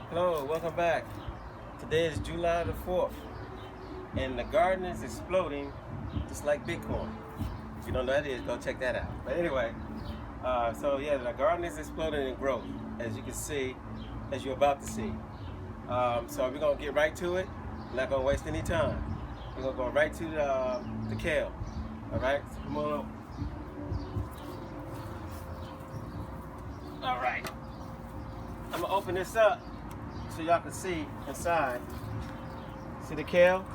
Hello, welcome back. Today is July the 4th, and the garden is exploding just like Bitcoin. If you don't know what that is, go check that out. But anyway, the garden is exploding in growth, as you can see, as you're about to see. So we're going to get right to it. We're not going to waste any time. We're going to go right to the kale. All right, so come on over. All right, I'm going to open this up so y'all can see inside. See the kale?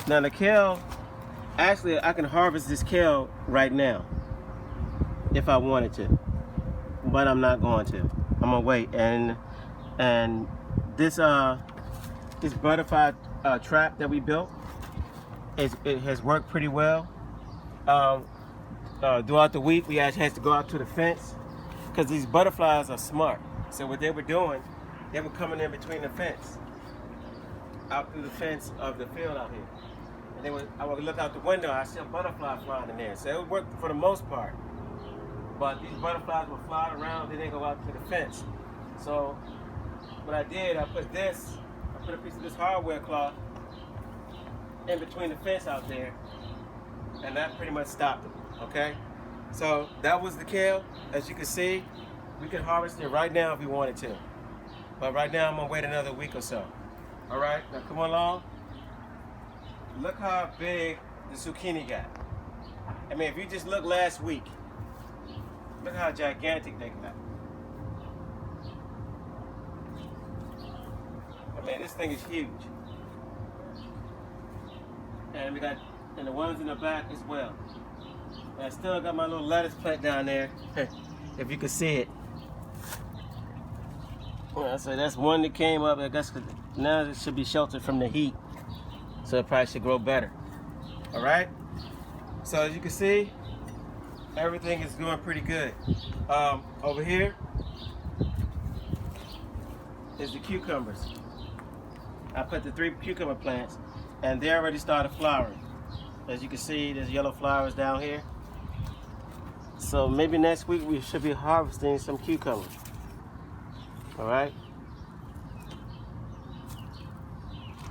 Now the kale, actually I can harvest this kale right now if I wanted to, but I'm not going to. I'm gonna wait. And this butterfly trap that we built, it has worked pretty well. Throughout the week we actually had to go out to the fence because these butterflies are smart. So what they were doing, they were coming in between the fence, out through the fence of the field out here. And I would look out the window, I see a butterfly flying in there. So it worked for the most part. But these butterflies would fly around, then they go out to the fence. So what I did, I put a piece of this hardware cloth in between the fence out there, and that pretty much stopped them, okay? So that was the kale. As you can see, we can harvest it right now if we wanted to. But right now, I'm gonna wait another week or so. All right, now come along. Look how big the zucchini got. I mean, if you just look last week, look how gigantic they got. I mean, this thing is huge. And we got, and the ones in the back as well. And I still got my little lettuce plant down there, if you can see it. So that's one that came up. I guess now it should be sheltered from the heat, so it probably should grow better. All right. So as you can see, everything is going pretty good. Over here is the cucumbers. I put the 3 cucumber plants, and they already started flowering. As you can see, there's yellow flowers down here. So maybe next week we should be harvesting some cucumbers. All right.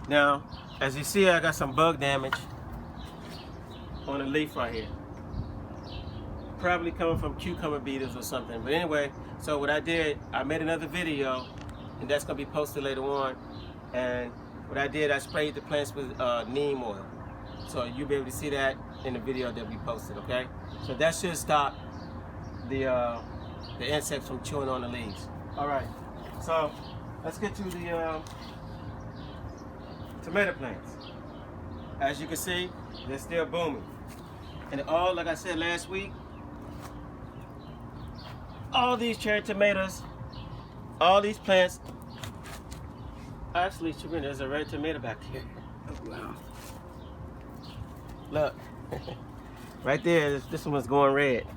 Now, as you see, I got some bug damage on the leaf right here. Probably coming from cucumber beetles or something. But anyway, so what I did, I made another video, and that's gonna be posted later on. And what I did, I sprayed the plants with neem oil. So you'll be able to see that in the video that we posted. Okay. So that should stop the insects from chewing on the leaves. All right. So let's get to the tomato plants. As you can see, they're still booming. And all, like I said last week, all these cherry tomatoes, all these plants, actually, there's a red tomato back here. Oh, wow. Look, right there, this one's going red.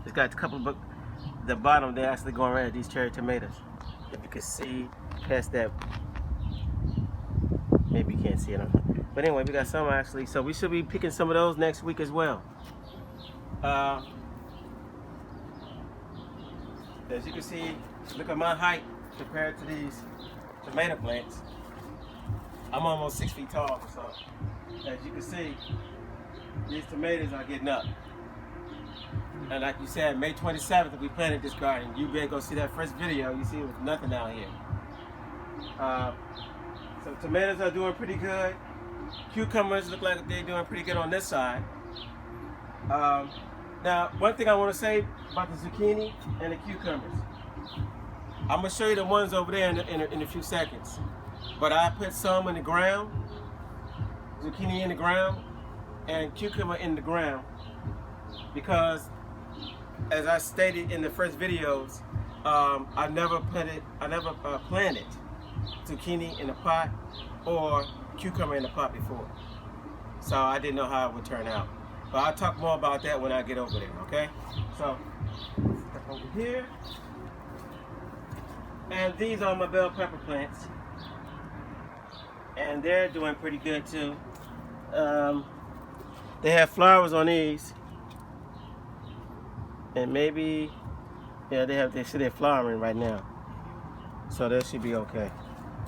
It's got a couple of, the bottom, they're actually going red, these cherry tomatoes. If you can see past that, maybe you can't see it. But anyway, we got some actually, so we should be picking some of those next week as well. As you can see, look at my height compared to these tomato plants. I'm almost 6 feet tall or so. As you can see, these tomatoes are getting up. And like you said, May 27th, we planted this garden. You better go see that first video. You see it was nothing down here. So tomatoes are doing pretty good. Cucumbers look like they're doing pretty good on this side. Now, one thing I want to say about the zucchini and the cucumbers. I'm going to show you the ones over there in a few seconds. But I put some in the ground, zucchini in the ground, and cucumber in the ground, because as I stated in the first videos, I never planted zucchini in a pot or cucumber in a pot before. So I didn't know how it would turn out. But I'll talk more about that when I get over there, okay? So, step over here. And these are my bell pepper plants. And they're doing pretty good too. They have flowers on these. And maybe, yeah, they see they're flowering right now. So that should be okay.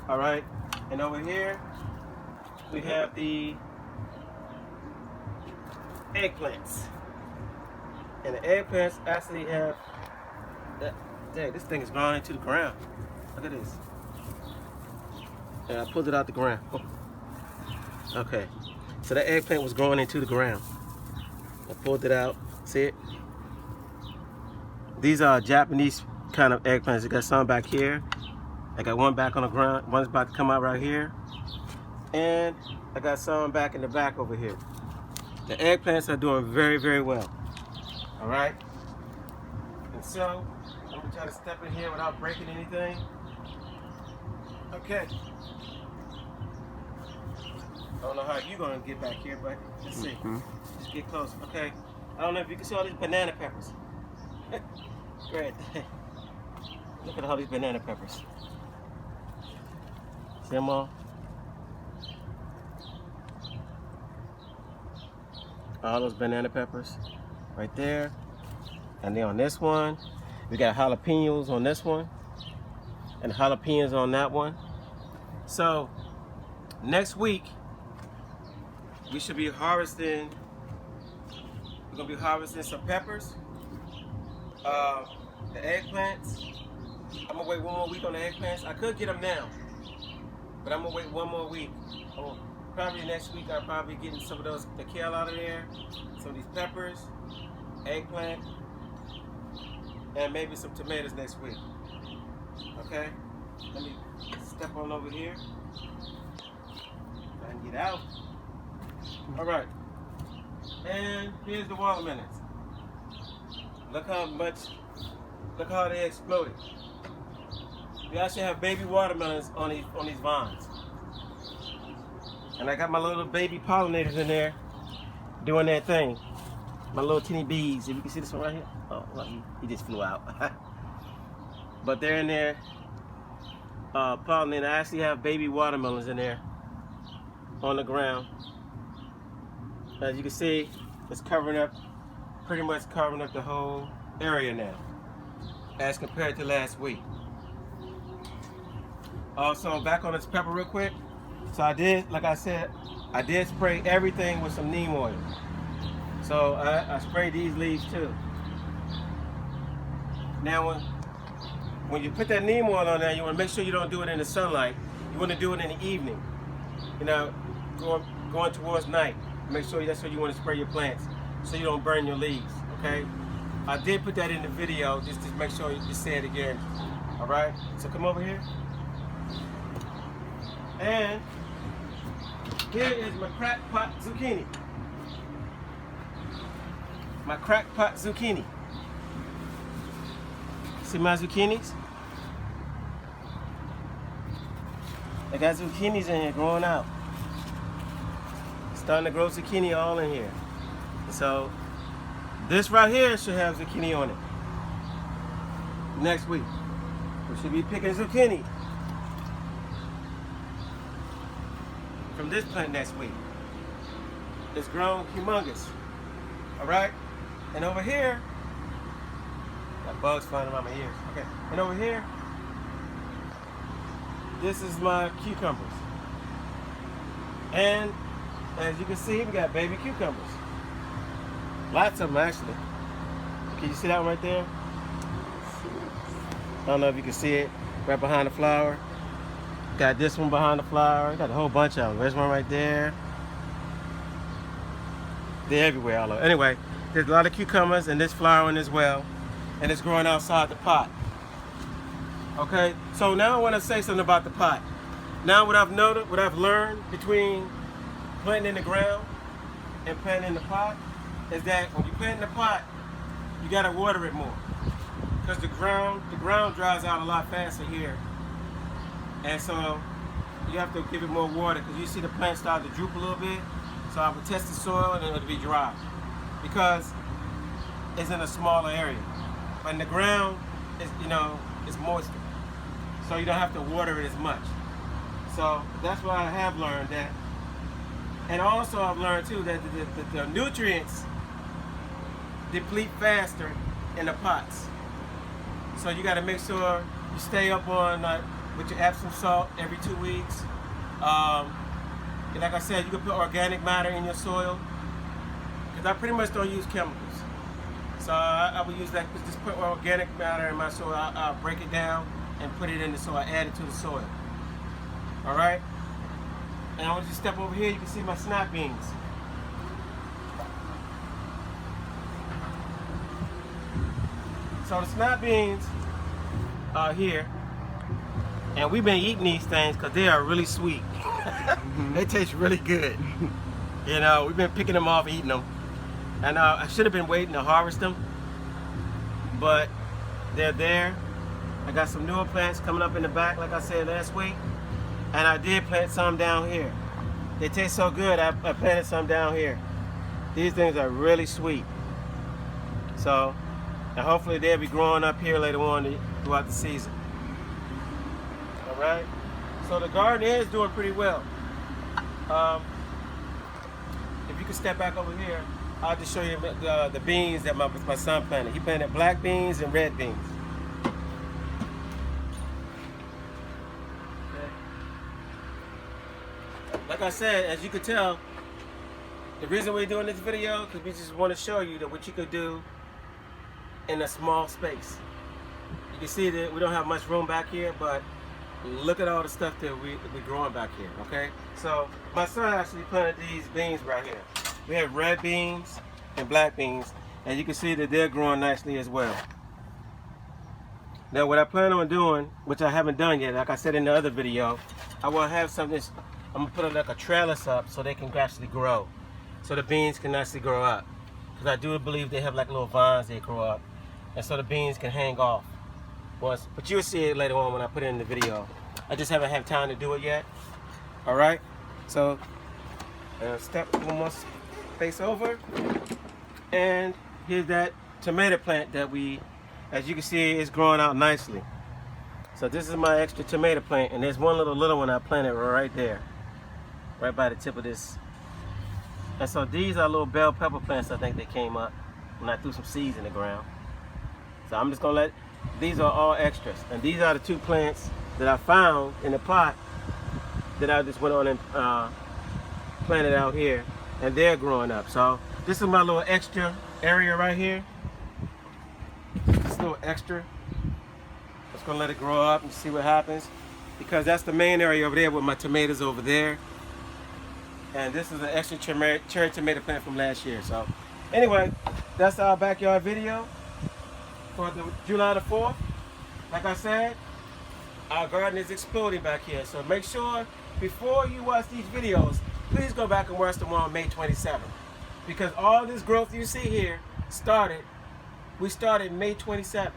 All right. And over here, we have the eggplants. And the eggplants actually have that. Dang, this thing is growing into the ground. Look at this. And I pulled it out the ground. Oh. Okay. So that eggplant was growing into the ground. I pulled it out. See it? These are Japanese kind of eggplants. You got some back here. I got one back on the ground. One's about to come out right here. And I got some back in the back over here. The eggplants are doing very, very well. All right. And so I'm gonna try to step in here without breaking anything. Okay. I don't know how you're gonna get back here, but let's see. Just get close. Okay. I don't know if you can see all these banana peppers. Great. Look at all these banana peppers. See them all? All those banana peppers right there. And then on this one, we got jalapenos on this one and jalapenos on that one. So next week, we should be harvesting, we're gonna be harvesting some peppers, the eggplants. I'm gonna wait one more week on the eggplants. I could get them now, but I'm gonna wait one more week. Probably next week I'll probably be getting some of those, the kale out of there, some of these peppers, eggplant, and maybe some tomatoes next week. Okay? Let me step on over here. Try and get out. Alright. And here's the watermelons. Look how they exploded. We actually have baby watermelons on these vines. And I got my little baby pollinators in there doing their thing. My little teeny bees. If you can see this one right here. Oh, well, he just flew out. But they're in there pollinating. I actually have baby watermelons in there on the ground. As you can see, it's covering up, pretty much covering up the whole area now, as compared to last week. Also, back on this pepper real quick. So I did, like I said, I did spray everything with some neem oil. So I sprayed these leaves too. Now when you put that neem oil on there, you want to make sure you don't do it in the sunlight. You want to do it in the evening. You know, going towards night. Make sure that's where you want to spray your plants, so you don't burn your leaves. Okay? I did put that in the video just to make sure you say it again. All right? So come over here. And here is my crack pot zucchini. My crack pot zucchini. See my zucchinis? I got zucchinis in here growing out. Starting to grow zucchini all in here. So this right here should have zucchini on it. Next week, we should be picking zucchini from this plant next week. It's grown humongous. All right? And over here, got bugs flying around my ears. Okay. And over here, this is my cucumbers. And as you can see, we got baby cucumbers. Lots of them actually. Can you see that one right there? I don't know if you can see it. Right behind the flower. Got this one behind the flower. Got a whole bunch of them. There's one right there. They're everywhere all over. Anyway, there's a lot of cucumbers and this flowering as well. And it's growing outside the pot. Okay, so now I want to say something about the pot. Now what I've noted, what I've learned between planting in the ground and planting in the pot is that when you plant in the pot, you got to water it more. Because the ground dries out a lot faster here. And so you have to give it more water because you see the plant start to droop a little bit. So I would test the soil and it'll be dry because it's in a smaller area. But in the ground, it's, you know, it's moisture. So you don't have to water it as much. So that's what I have learned that. And also I've learned too that the nutrients deplete faster in the pots. So you got to make sure You stay up on with your Epsom salt every 2 weeks. And like I said, you can put organic matter in your soil, because I pretty much don't use chemicals. So I would use that, just put organic matter in my soil. I'll break it down and put it in the soil, add it to the soil. All right? And I want you to step over here, you can see my snap beans. So the snap beans are here, and we've been eating these things because they are really sweet. They taste really good. You know, we've been picking them off, eating them. And I should have been waiting to harvest them, but they're there. I got some newer plants coming up in the back, like I said last week. And I did plant some down here. They taste so good, I planted some down here. These things are really sweet. So, and hopefully they'll be growing up here later on throughout the season. All right? So the garden is doing pretty well. If you can step back over here, I'll just show you the beans that my son planted. He planted black beans and red beans. Okay. Like I said, as you can tell, the reason we're doing this video is because we just want to show you that what you could do in a small space. You can see that we don't have much room back here, but look at all the stuff that we're growing back here, okay? So my son actually planted these beans right here. We have red beans and black beans, and you can see that they're growing nicely as well. Now what I plan on doing, which I haven't done yet, like I said in the other video, I will have something, I'm gonna put like a trellis up so they can actually grow. So the beans can actually grow up. Because I do believe they have like little vines they grow up. And so the beans can hang off. But you'll see it later on when I put it in the video. I just haven't had time to do it yet. All right. So step one more space over, and here's that tomato plant that as you can see, is growing out nicely. So this is my extra tomato plant, and there's one little one I planted right there, right by the tip of this. And so these are little bell pepper plants. I think they came up when I threw some seeds in the ground. So I'm just gonna these are all extras, and these are the two plants that I found in the pot that I just went on and planted out here, and they're growing up. So this is my little extra area right here. This little extra. Just gonna let it grow up and see what happens, because that's the main area over there with my tomatoes over there. And this is an extra cherry tomato plant from last year. So anyway, that's our backyard video for the July the 4th. Like I said, our garden is exploding back here. So make sure before you watch these videos, please go back and watch them on May 27th. Because all this growth you see here we started May 27th,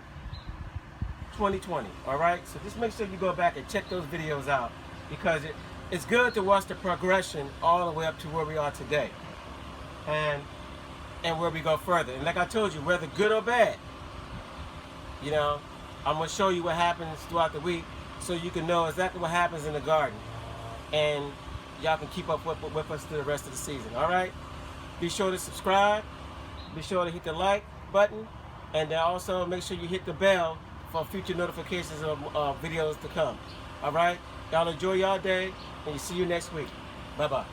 2020. All right? So just make sure you go back and check those videos out, because it's good to watch the progression all the way up to where we are today, and where we go further. And like I told you, whether good or bad, you know, I'm gonna show you what happens throughout the week, so you can know exactly what happens in the garden, and y'all can keep up with us through the rest of the season. All right? Be sure to subscribe. Be sure to hit the like button, and then also make sure you hit the bell for future notifications of videos to come. All right? Y'all enjoy y'all day, and see you next week. Bye-bye.